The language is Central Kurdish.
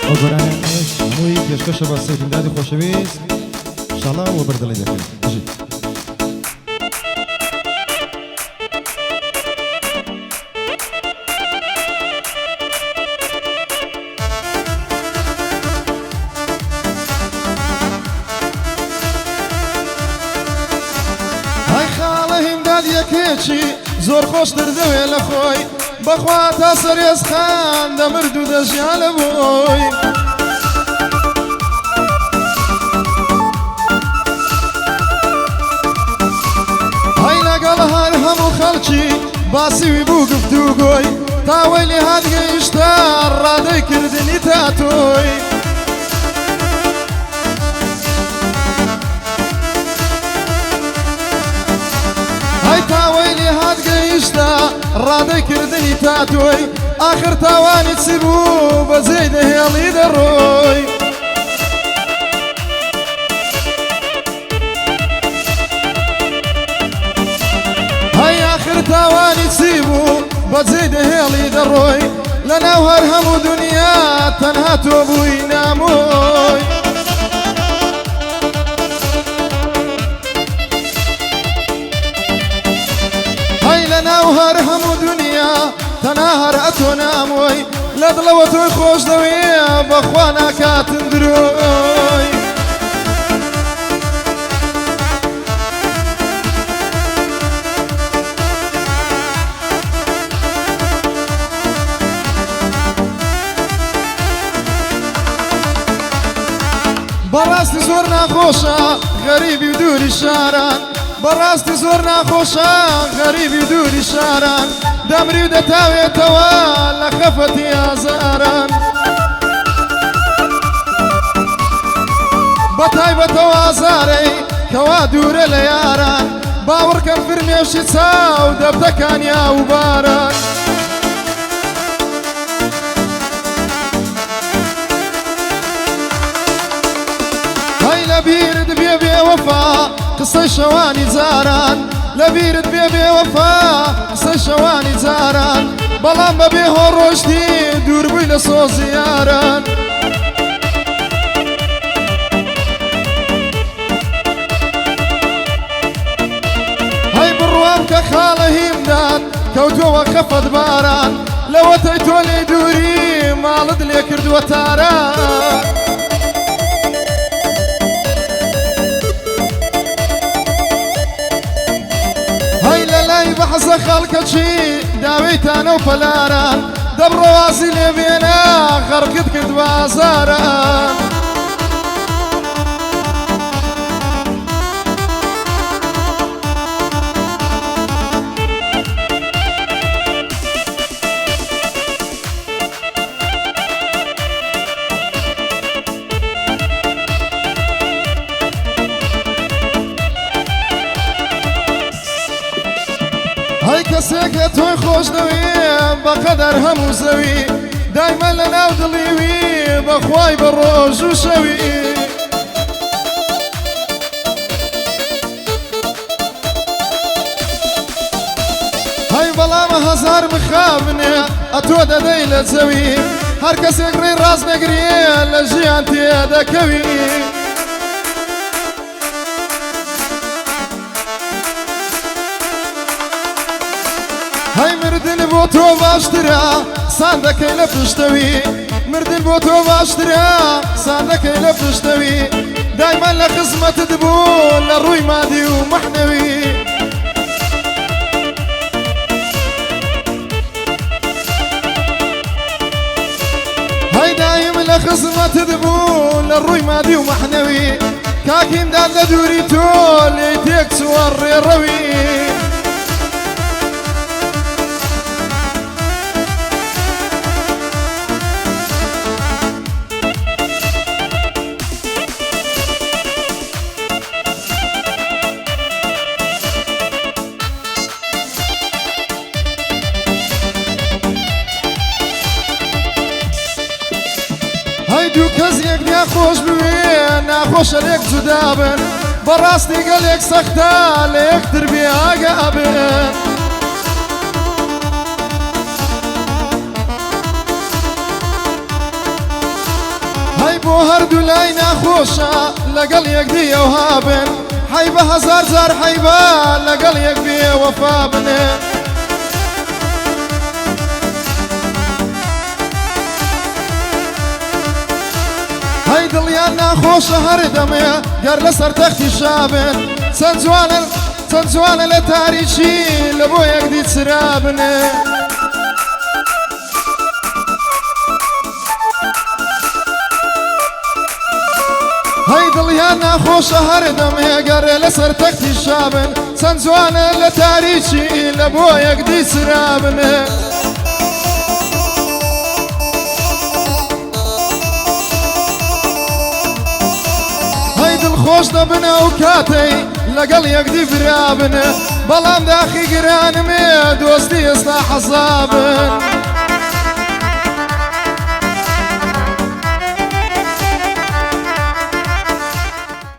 وەگۆرانیش هەمووی پێشکەشە بە سەیدمدادی خۆشەویست ئینشاڵڵا وە بەردەڵی دەکەین بژی یەکێکی زۆر خۆش دەردەوێ لە خۆی بەخوا تا سەرێز خان دەمرد و دەژیان لە بۆی هەی لەگەڵ هەر هەموو خەڵکی باسیوی بوو گفتوگۆی تاوەی لێ هاتگەیشتا ڕادەی کردنی تا تۆی تاوەی لێ هاتگەیشتا ڕادەی کردنی تا تۆی ئاخر تاوانی چی بوو بەجێی دەهێڵی دەڕۆی هەی ئاخر تاوانی چی بوو بەجێی دەهێڵی دەڕۆی لەناو هەر هەموو دنیا تەنها تۆ بووی نامۆی لەناو هەر هەموو دنیا تەنها هەر ئەتۆ نامۆی لە دڵەوە تۆی خۆش دەوێ بەخوا ناکاتن درۆی بەڕاستی زۆر ناخۆشە غەریبی و دووری شاران بەڕاستی زۆر ناخۆشە غەریبی و دووری شاران دەمری و دەتاوێتەوە لە خەفەتی ئازاران بەتایبەتەوە ئازارەی کەوا دوورە لە یاران باوەڕکەم فرمێشی چاو دەبتەکانی ئاو باران هەی لەبیرت بێ بێوەفا قسەی شەوانی جاران لەبیرت بێ بێوەفا قسەی شەوانی جاران بەڵام بەبێ هۆڕۆشتی دووربووی لە سۆزی یاران هەی بڕوام کە خاڵە هیمدان کەوتۆوە خەفەت باران لەوەتەی تۆ لێ دووری ماڵت لێ کردووە تاران بەحەزە خەڵکەچی داوەیتانە و پەلاران دەبڕەوازی لێبێنە غەڕکت کرد بازاران هەی کەسێکە تۆی خۆش دەوێ بەقەدەر هەموو زەوی دایمە لە ناو دڵیوی بەخوای بە ڕۆژ و شەوی هەی بەڵامە هەزار مخابنێ ئەتۆ دەدەی لە جەوی هەر کەسێک ڕێی ڕاست نەگرێ لە ژیان تێدەکەوی هەی مردن بۆ تۆ باشترە ساندەکەی لە پشتەوی مردن بۆ تۆ باشترە ساندەکەی لە پشتەوی دایمان لە خزمەتت بوو لە ڕووی مادی و مەحنەوی هەی دایم لە خزمەتت بوو لە ڕووی مادی و مەحنەوی کاکیمدان لە دووری تۆ لێی تێک چوە ڕێڕەوی هەی دوو کەس یەک ناخۆش بوێ ناخۆشە لێک جودا بن بەڕاستی گەلێک سەختە لە یەکتر بێ ئاگا بن هەردوو لای ناخۆشە لەگەڵ یەکدیە و هابن حەیبە هەزار جار حەیبە لەگەڵ یەک بێ وەفا بنێ هەی دڵیان ناخۆشە هەردەمێ گەر لەسەر تەختی شابن چەند جوانە لە تاریکی لە بۆ یەکدی چرا بنێ هەی دڵیان ناخۆشە هەردەمێ گەر لەسەر تەختی شابن چەند جوانە لە تاریکی لە بۆ یەکدی چرا بنێ خۆش دەبنە و کاتەی لەگەڵ یەکدی برابنە بەڵام داخی گرانمێ دۆستی ئێستا حەسابن